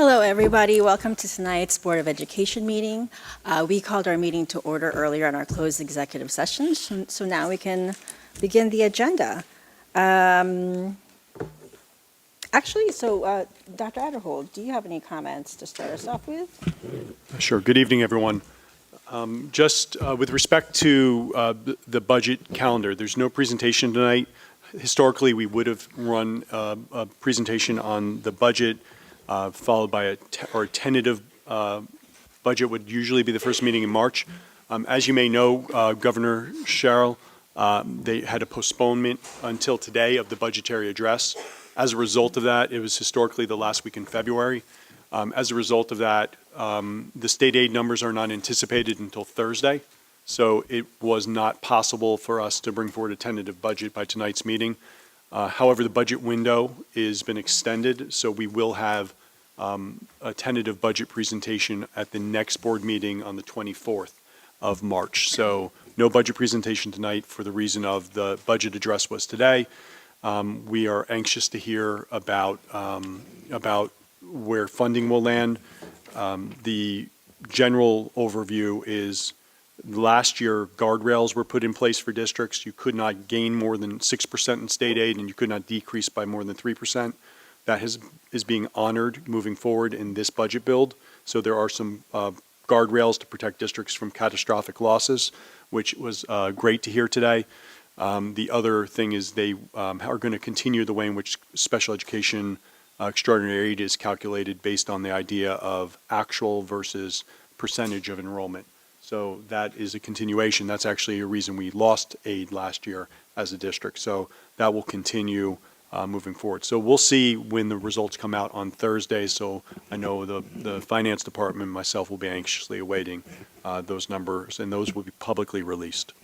Hello, everybody. Welcome to tonight's Board of Education meeting. We called our meeting to order earlier in our closed executive session, so now we can begin the agenda. Dr. Adderhold, do you have any comments to start us off with? Sure. Good evening, everyone. Just with respect to the budget calendar, there's no presentation tonight. Historically, we would have run a presentation on the budget, followed by a tentative budget would usually be the first meeting in March. As you may know, Governor Sherrill, they had a postponement until today of the budgetary address. As a result of that, it was historically the last week in February. As a result of that, the state aid numbers are not anticipated until Thursday. So it was not possible for us to bring forward a tentative budget by tonight's meeting. However, the budget window has been extended, so we will have a tentative budget presentation at the next board meeting on the 24th of March. So no budget presentation tonight for the reason of the budget address was today. We are anxious to hear about where funding will land. The general overview is last year guardrails were put in place for districts. You could not gain more than 6% in state aid, and you could not decrease by more than 3%. That is being honored moving forward in this budget build. So there are some guardrails to protect districts from catastrophic losses, which was great to hear today. The other thing is they are going to continue the way in which special education extraordinary aid is calculated based on the idea of actual versus percentage of enrollment. So that is a continuation. That's actually a reason we lost aid last year as a district. So that will continue moving forward. So we'll see when the results come out on Thursday. So I know the finance department and myself will be anxiously awaiting those numbers, and those will be publicly released.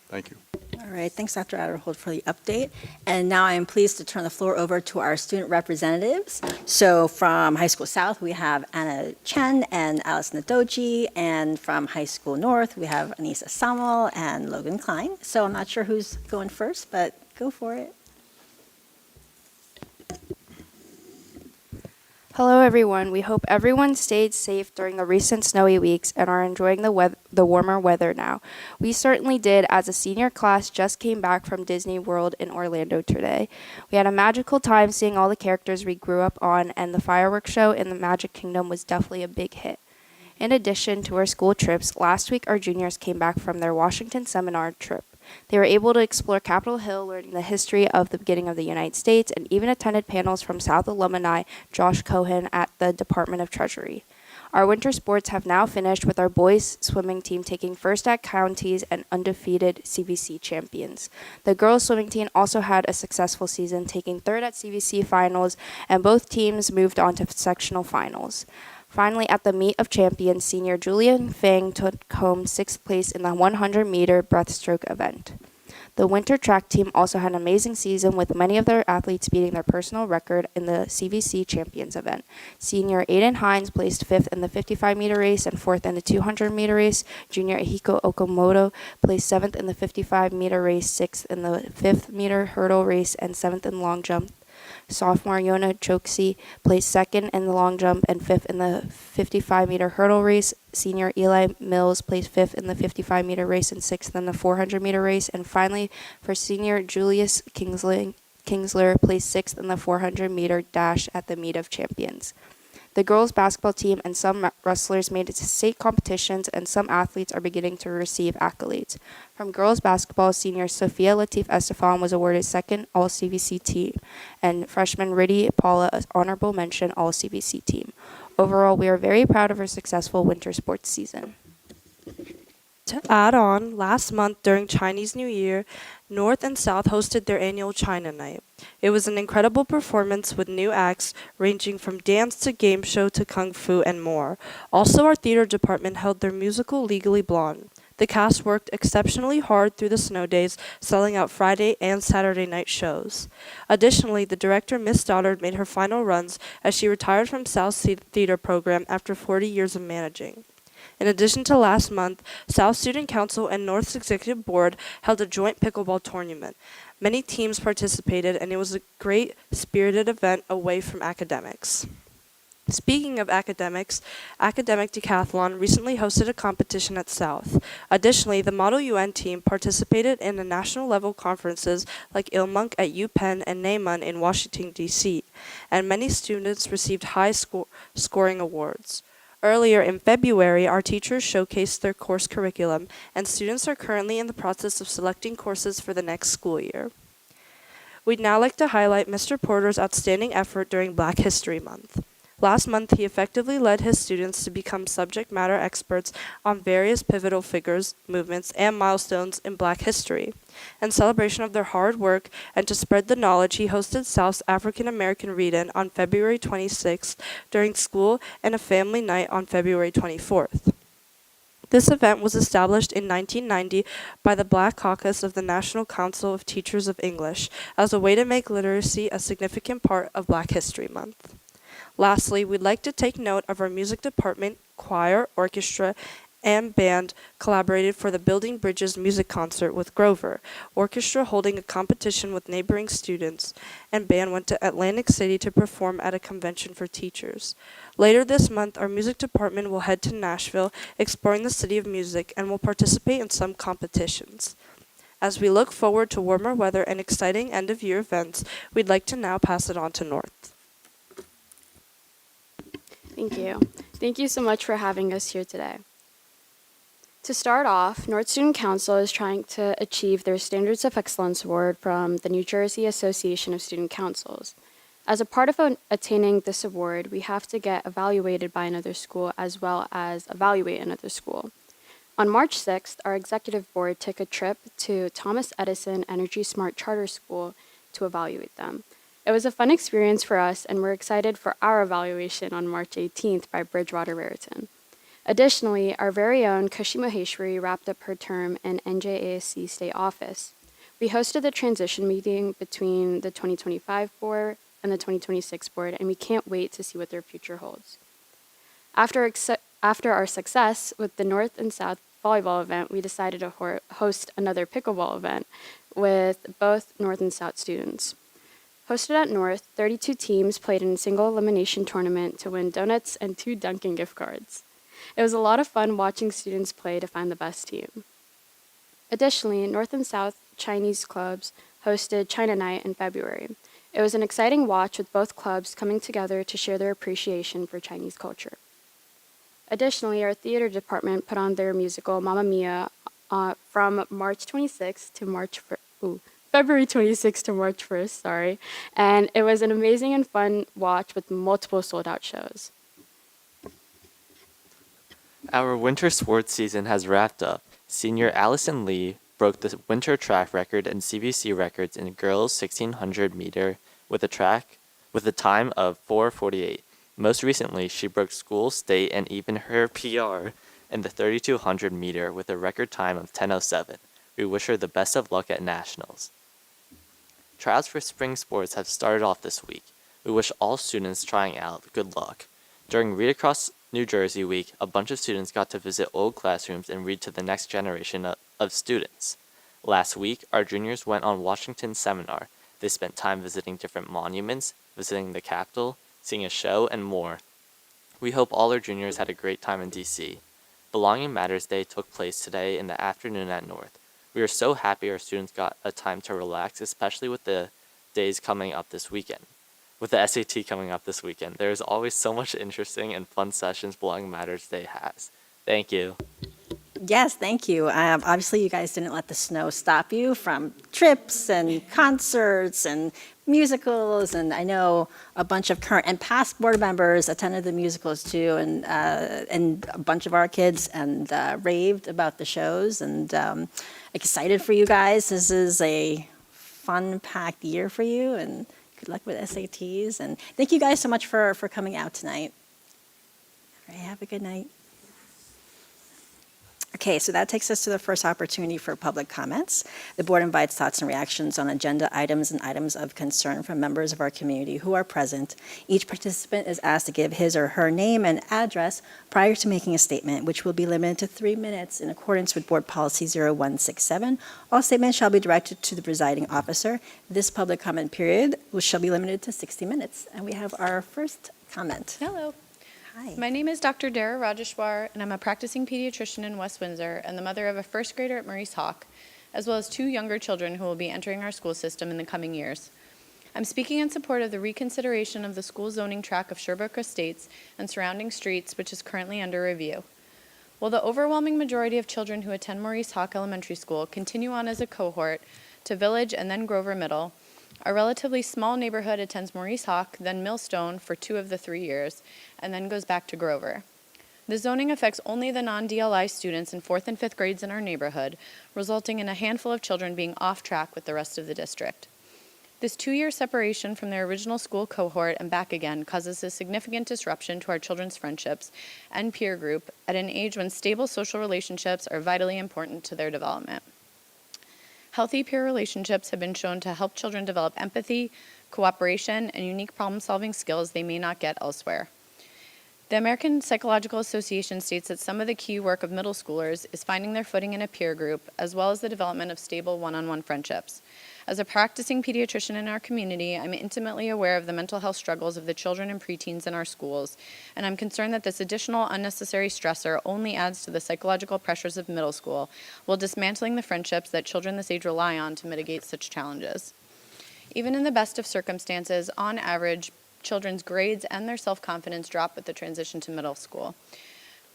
Thank you. All right. Thanks, Dr. Adderhold, for the update. And now I am pleased to turn the floor over to our student representatives. So from High School South, we have Anna Chen and Alice Nadoji. And from High School North, we have Anissa Samuel and Logan Klein. So I'm not sure who's going first, but go for it. Hello everyone, we hope everyone stayed safe during the recent snowy weeks and are enjoying the warmer weather now. We certainly did, as a senior class just came back from Disney World in Orlando today. We had a magical time seeing all the characters we grew up on, and the fireworks show in the Magic Kingdom was definitely a big hit. In addition to our school trips, last week our juniors came back from their Washington seminar trip. They were able to explore Capitol Hill, learning the history of the beginning of the United States, and even attended panels from South alumni Josh Cohen at the Department of Treasury. Our winter sports have now finished, with our boys swimming team taking first at counties and undefeated CVC champions. The girls swimming team also had a successful season, taking third at CVC finals, and both teams moved on to sectional finals. Finally, at the Meet of Champions, senior Julian Fang took home 6th place in the 100-meter breaststroke event. The winter track team also had an amazing season, with many of their athletes beating their personal record in the CVC Champions event. Senior Aiden Hines placed 5th in the 55-meter race and 4th in the 200-meter race. Junior Ahiko Okamoto placed 7th in the 55-meter race, 6th in the 5th-meter hurdle race, and 7th in long jump. Sophomore Yona Choksi placed 2nd in the long jump and 5th in the 55-meter hurdle race. Senior Eli Mills placed 5th in the 55-meter race and 6th in the 400-meter race. And finally, for senior Julius Kingsler placed 6th in the 400-meter dash at the Meet of Champions. The girls' basketball team and some wrestlers made it to state competitions, and some athletes are beginning to receive accolades. From girls' basketball, senior Sophia Latif Estefan was awarded 2nd All-CVC team, and freshman Riddy Paula as honorable mention All-CVC team. Overall, we are very proud of our successful winter sports season. To add on, last month during Chinese New Year, North and South hosted their annual China Night. It was an incredible performance with new acts ranging from dance to game show to kung fu and more. Also, our theater department held their musical Legally Blonde. The cast worked exceptionally hard through the snow days, selling out Friday and Saturday night shows. Additionally, the director, Miss Stoddard, made her final runs as she retired from South's theater program after 40 years of managing. In addition to last month, South Student Council and North's Executive Board held a joint pickleball tournament. Many teams participated, and it was a great, spirited event away from academics. Speaking of academics, Academic Decathlon recently hosted a competition at South. Additionally, the Model UN team participated in the national level conferences like Ilmunk at UPenn and NAMUN in Washington, D.C., and many students received high scoring awards. Earlier in February, our teachers showcased their course curriculum, and students are currently in the process of selecting courses for the next school year. We'd now like to highlight Mr. Porter's outstanding effort during Black History Month. Last month, he effectively led his students to become subject matter experts on various pivotal figures, movements, and milestones in Black history. In celebration of their hard work and to spread the knowledge, he hosted South's African American Read-In on February 26th during school and a family night on February 24th. This event was established in 1990 by the Black Caucus of the National Council of Teachers of English as a way to make literacy a significant part of Black History Month. Lastly, we'd like to take note of our music department, choir, orchestra, and band collaborated for the Building Bridges music concert with Grover, orchestra holding a competition with neighboring students, and band went to Atlantic City to perform at a convention for teachers. Later this month, our music department will head to Nashville, exploring the city of music, and will participate in some competitions. As we look forward to warmer weather and exciting end-of-year events, we'd like to now pass it on to North. Thank you. Thank you so much for having us here today. To start off, North Student Council is trying to achieve their Standards of Excellence Award from the New Jersey Association of Student Councils. As a part of attaining this award, we have to get evaluated by another school as well as evaluate another school. On March 6th, our executive board took a trip to Thomas Edison Energy Smart Charter School to evaluate them. It was a fun experience for us, and we're excited for our evaluation on March 18th by Bridgewater Raritan. Additionally, our very own Kushi Maheshwari wrapped up her term in NJASC State Office. We hosted the transition meeting between the 2025 board and the 2026 board, and we can't wait to see what their future holds. After our success with the North and South volleyball event, we decided to host another pickleball event with both North and South students. Hosted at North, 32 teams played in a single elimination tournament to win donuts and 2 Dunkin' gift cards. It was a lot of fun watching students play to find the best team. Additionally, North and South Chinese clubs hosted China Night in February. It was an exciting watch with both clubs coming together to share their appreciation for Chinese culture. Additionally, our theater department put on their musical Mamma Mia from March 26th to February 26th to March 1st, and it was an amazing and fun watch with multiple sold-out shows. Our winter sports season has wrapped up. Senior Allison Lee broke the winter track record and CBC records in girls 1600 meter with a time of 4:48. Most recently, she broke school, state, and even her PR in the 3200 meter with a record time of 10:07. We wish her the best of luck at nationals. Trials for spring sports have started off this week. We wish all students trying out good luck. During Read Across New Jersey Week, a bunch of students got to visit old classrooms and read to the next generation of students. Last week, our juniors went on Washington seminar. They spent time visiting different monuments, visiting the Capitol, seeing a show, and more. We hope all our juniors had a great time in D.C. Belonging Matters Day took place today in the afternoon at North. We are so happy our students got a time to relax, especially with the days coming up this weekend. With the SAT coming up this weekend, there is always so much interesting and fun sessions Belonging Matters Day has. Thank you. Yes, thank you. Obviously, you guys didn't let the snow stop you from trips and concerts and musicals, and I know a bunch of current and past board members attended the musicals too, and a bunch of our kids and raved about the shows, and excited for you guys. This is a fun-packed year for you, and good luck with SATs, and thank you guys so much for coming out tonight. All right, have a good night. Okay, so that takes us to the first opportunity for public comments. The board invites thoughts and reactions on agenda items and items of concern from members of our community who are present. Each participant is asked to give his or her name and address prior to making a statement, which will be limited to 3 minutes in accordance with Board Policy 0167. All statements shall be directed to the presiding officer. This public comment period shall be limited to 60 minutes. And we have our first comment. Hello. Hi. My name is Dr. Dara Rajeshwar, and I'm a practicing pediatrician in West Windsor and the mother of a first grader at Maurice Hawk, as well as 2 younger children who will be entering our school system in the coming years. I'm speaking in support of the reconsideration of the school zoning tract of Sherbrooke Estates and surrounding streets, which is currently under review. While the overwhelming majority of children who attend Maurice Hawk Elementary School continue on as a cohort to Village and then Grover Middle, a relatively small neighborhood attends Maurice Hawk, then Millstone for 2 of the 3 years, and then goes back to Grover. The zoning affects only the non-DLI students in 4th and 5th grades in our neighborhood, resulting in a handful of children being off track with the rest of the district. This 2-year separation from their original school cohort and back again causes a significant disruption to our children's friendships and peer group at an age when stable social relationships are vitally important to their development. Healthy peer relationships have been shown to help children develop empathy, cooperation, and unique problem-solving skills they may not get elsewhere. The American Psychological Association states that some of the key work of middle schoolers is finding their footing in a peer group, as well as the development of stable one-on-one friendships. As a practicing pediatrician in our community, I'm intimately aware of the mental health struggles of the children and preteens in our schools, and I'm concerned that this additional unnecessary stressor only adds to the psychological pressures of middle school, while dismantling the friendships that children this age rely on to mitigate such challenges. Even in the best of circumstances, on average, children's grades and their self-confidence drop with the transition to middle school.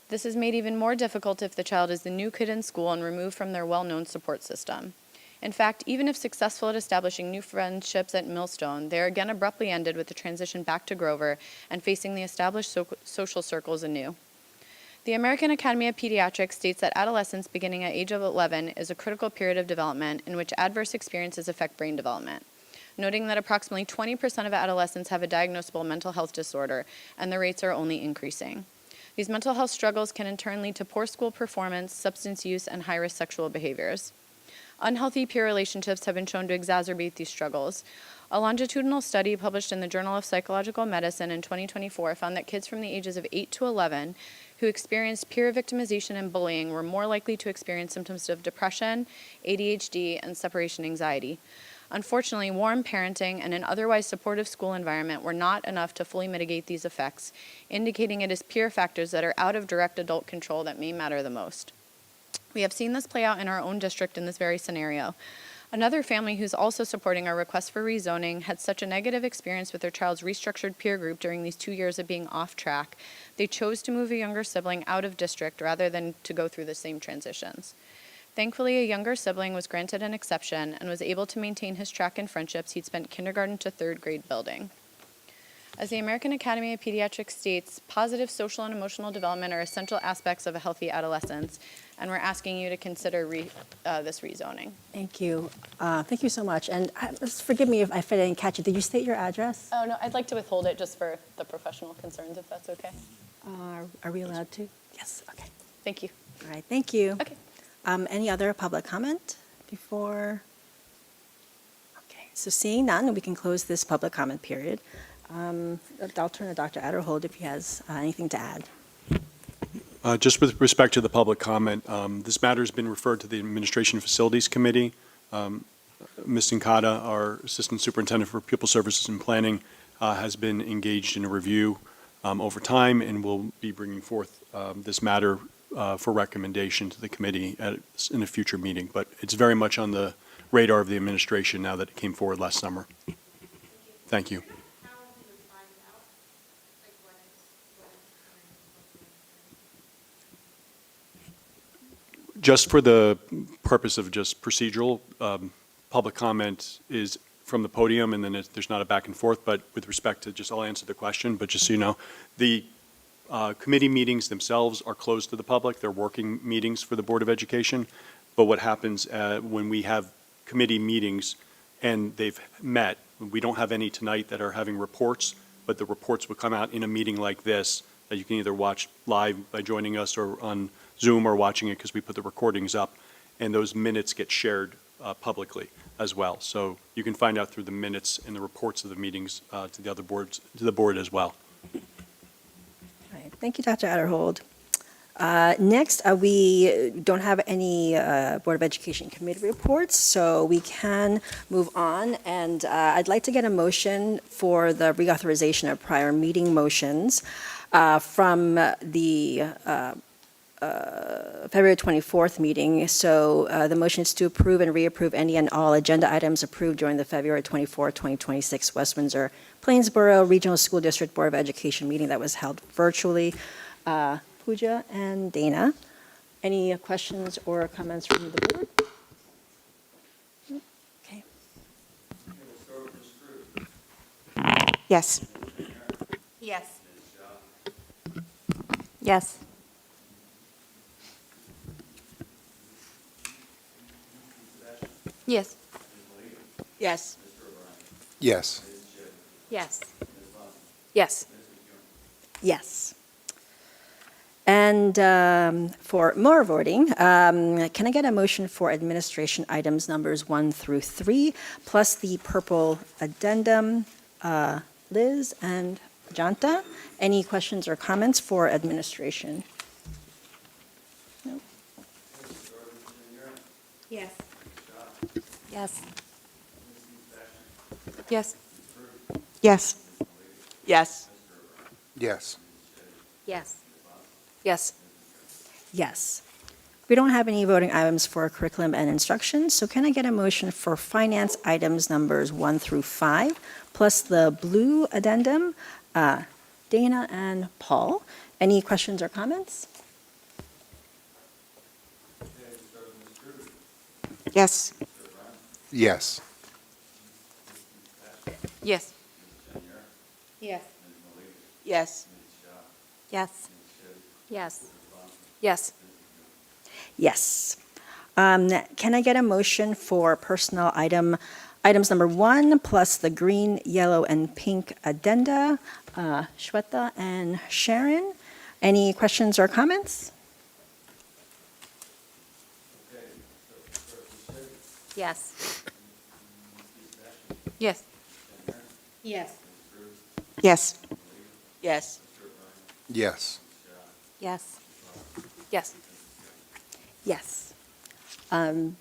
This is made even more difficult if the child is the new kid in school and removed from their well-known support system. In fact, even if successful at establishing new friendships at Millstone, they are again abruptly ended with the transition back to Grover and facing the established social circles anew. The American Academy of Pediatrics states that adolescence beginning at age of 11 is a critical period of development in which adverse experiences affect brain development, noting that approximately 20% of adolescents have a diagnosable mental health disorder, and the rates are only increasing. These mental health struggles can in turn lead to poor school performance, substance use, and high-risk sexual behaviors. Unhealthy peer relationships have been shown to exacerbate these struggles. A longitudinal study published in the Journal of Psychological Medicine in 2024 found that kids from the ages of 8 to 11 who experienced peer victimization and bullying were more likely to experience symptoms of depression, ADHD, and separation anxiety. Unfortunately, warm parenting and an otherwise supportive school environment were not enough to fully mitigate these effects, indicating it is peer factors that are out of direct adult control that may matter the most. We have seen this play out in our own district in this very scenario. Another family who's also supporting our request for rezoning had such a negative experience with their child's restructured peer group during these 2 years of being off track, they chose to move a younger sibling out of district rather than to go through the same transitions. Thankfully, a younger sibling was granted an exception and was able to maintain his track in friendships he'd spent kindergarten to 3rd grade building. As the American Academy of Pediatrics states, positive social and emotional development are essential aspects of a healthy adolescence, and we're asking you to consider this rezoning. Thank you. Thank you so much. And just forgive me if I didn't catch it. Did you state your address? Oh, no, I'd like to withhold it just for the professional concerns, if that's okay. Are we allowed to? Yes, okay. Thank you. All right, thank you. Okay. Any other public comment before? Okay, so seeing none, we can close this public comment period. I'll turn to Dr. Adderhold if he has anything to add. Just with respect to the public comment, this matter has been referred to the Administration Facilities Committee. Ms. Nkata, our Assistant Superintendent for Pupil Services and Planning, has been engaged in a review over time and will be bringing forth this matter for recommendation to the committee in a future meeting. But it's very much on the radar of the administration now that it came forward last summer. Thank you. Just for the purpose of just procedural, public comment is from the podium, and then there's not a back and forth, but with respect to I'll answer the question, but just so you know, the committee meetings themselves are closed to the public. They're working meetings for the Board of Education, but what happens when we have committee meetings and they've met, we don't have any tonight that are having reports, but the reports will come out in a meeting like this that you can either watch live by joining us or on Zoom or watching it because we put the recordings up, and those minutes get shared publicly as well. So you can find out through the minutes and the reports of the meetings to the other boards, to the board as well. All right, thank you, Dr. Adderhold. Next, we don't have any Board of Education committee reports, so we can move on. And I'd like to get a motion for the reauthorization of prior meeting motions. from the February 24th meeting. So the motion is to approve and reapprove any and all agenda items approved during the February 24, 2026 West Windsor-Plainsboro Regional School District Board of Education meeting that was held virtually. Pooja and Dana, any questions or comments from the board? Okay. Yes. Yes. Yes. Yes. Yes. Yes. Yes. Yes. Yes. And for more voting, can I get a motion for administration items numbers 1 through 3, plus the purple addendum? Liz and Janta, any questions or comments for administration? No? Yes. Yes. Yes. Yes. Yes. Yes. Yes. Yes. Yes. We don't have any voting items for curriculum and instruction, so can I get a motion for finance items numbers 1 through 5, plus the blue addendum? Dana and Paul, any questions or comments? Yes. Yes. Yes. Yes. Yes. Yes. Yes. Yes. Yes. Can I get a motion for personnel items number 1, plus the green, yellow, and pink addenda? Shweta and Sharon, any questions or comments? Yes. Yes. Yes. Yes. Yes. Yes. Yes. Yes. Yes.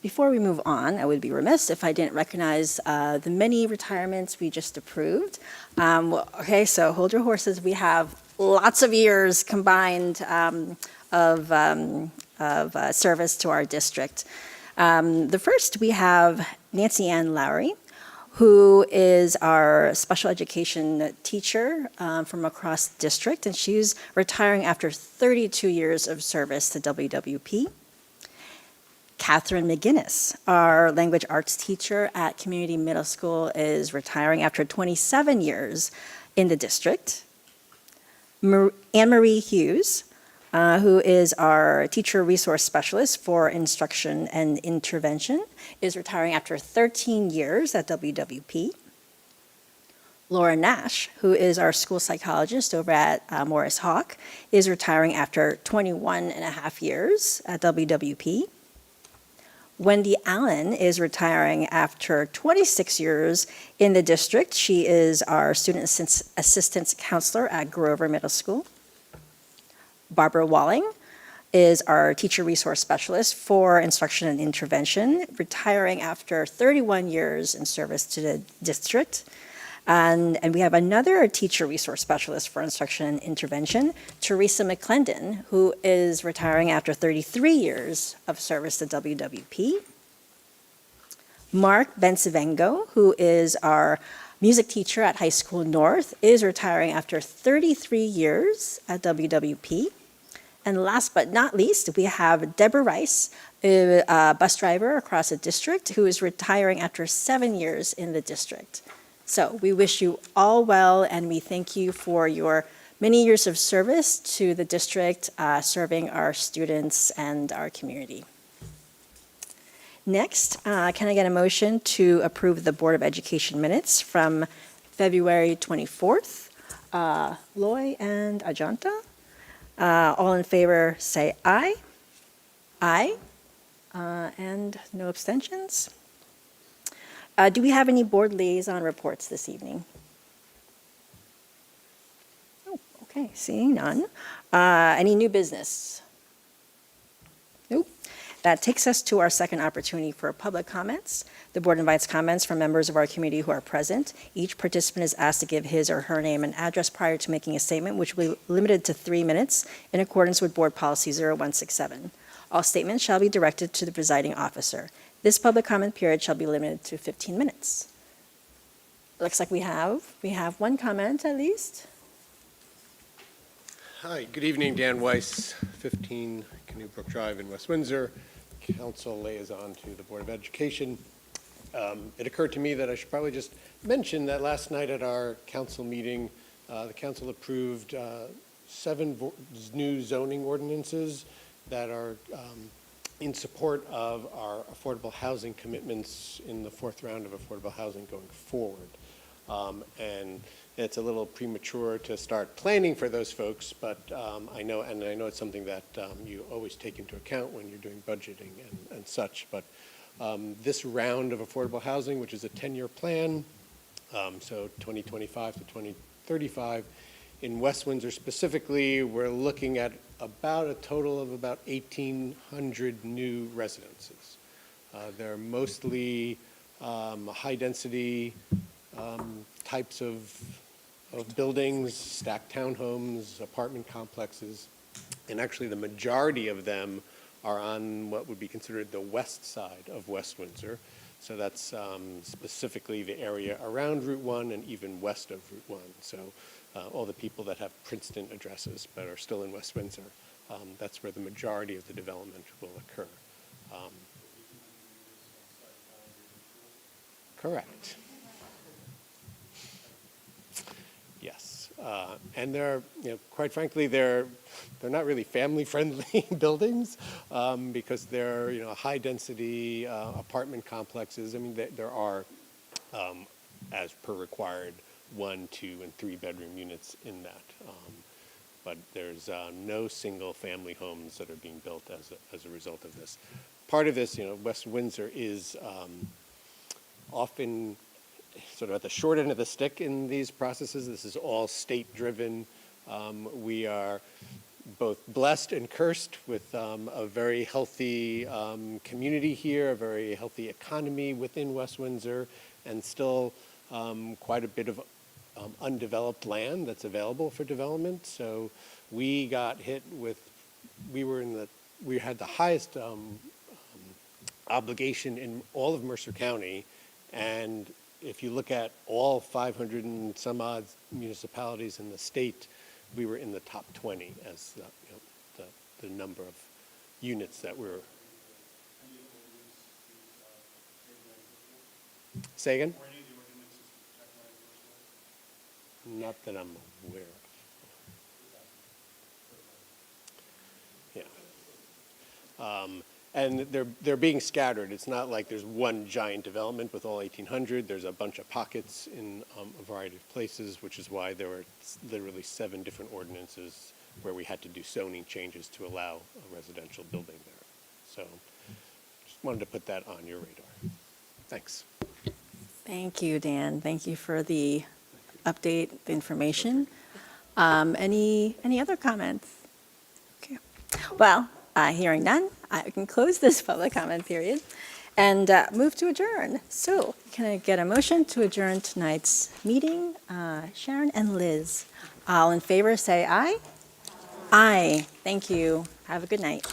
Before we move on, I would be remiss if I didn't recognize the many retirements we just approved. Okay, so hold your horses. We have lots of years combined of service to our district. The first, we have Nancy Ann Lowry, who is our special education teacher from across the district, and she's retiring after 32 years of service to WWP. Catherine McGinnis, our language arts teacher at Community Middle School, is retiring after 27 years in the district. Anne-Marie Hughes, who is our teacher resource specialist for instruction and intervention, is retiring after 13 years at WWP. Laura Nash, who is our school psychologist over at Morris Hawk, is retiring after 21 and a half years at WWP. Wendy Allen is retiring after 26 years in the district. She is our student assistance counselor at Grover Middle School. Barbara Walling is our teacher resource specialist for instruction and intervention, retiring after 31 years in service to the district. And we have another teacher resource specialist for instruction and intervention, Teresa McClendon, who is retiring after 33 years of service to WWP. Mark Bensavengo, who is our music teacher at High School North, is retiring after 33 years at WWP. And last but not least, we have Deborah Rice, a bus driver across the district, who is retiring after 7 years in the district. So we wish you all well, and we thank you for your many years of service to the district, serving our students and our community. Next, can I get a motion to approve the Board of Education minutes from February 24th? Loy and Ajanta. All in favor say aye. Aye. And no abstentions? Do we have any board liaison reports this evening? Oh, okay, seeing none. Any new business? Nope. That takes us to our second opportunity for public comments. The board invites comments from members of our community who are present. Each participant is asked to give his or her name and address prior to making a statement, which will be limited to 3 minutes in accordance with Board Policy 0167. All statements shall be directed to the presiding officer. This public comment period shall be limited to 15 minutes. Looks like we have one comment at least. Hi, good evening, Dan Weiss, 15 Canoe Brook Drive in West Windsor, Council Liaison to the Board of Education. It occurred to me that I should probably just mention that last night at our council meeting, the council approved 7 new zoning ordinances that are in support of our affordable housing commitments in the 4th round of affordable housing going forward. And it's a little premature to start planning for those folks, but I know it's something that you always take into account when you're doing budgeting and such. But this round of affordable housing, which is a 10-year plan, so 2025 to 2035, in West Windsor specifically, we're looking at about a total of about 1,800 new residences. They're mostly high-density types of buildings, stacked townhomes, apartment complexes, and actually the majority of them are on what would be considered the west side of West Windsor. So that's specifically the area around Route 1 and even west of Route 1. So all the people that have Princeton addresses but are still in West Windsor, that's where the majority of the development will occur. Correct. Yes, and they're, quite frankly, they're not really family-friendly buildings because they're, high-density apartment complexes. I mean, there are, as per required, 1, 2, and 3-bedroom units in that, but there's no single-family homes that are being built as a result of this. Part of this, West Windsor is often sort of at the short end of the stick in these processes. This is all state-driven. We are both blessed and cursed with a very healthy community here, a very healthy economy within West Windsor, and still quite a bit of undeveloped land that's available for development. So we got hit with, we had the highest obligation in all of Mercer County, and if you look at all 500 and some odd municipalities in the state, we were in the top 20 as the number of units that were. Say again? Not that I'm aware of. Yeah. And they're being scattered. It's not like there's one giant development with all 1,800. There's a bunch of pockets in a variety of places, which is why there were literally 7 different ordinances where we had to do zoning changes to allow a residential building there. So just wanted to put that on your radar. Thanks. Thank you, Dan. Thank you for the update, the information. Any other comments? Okay. Well, hearing none, I can close this public comment period and move to adjourn. So can I get a motion to adjourn tonight's meeting? Sharon and Liz. All in favor, say aye. Aye. Thank you. Have a good night.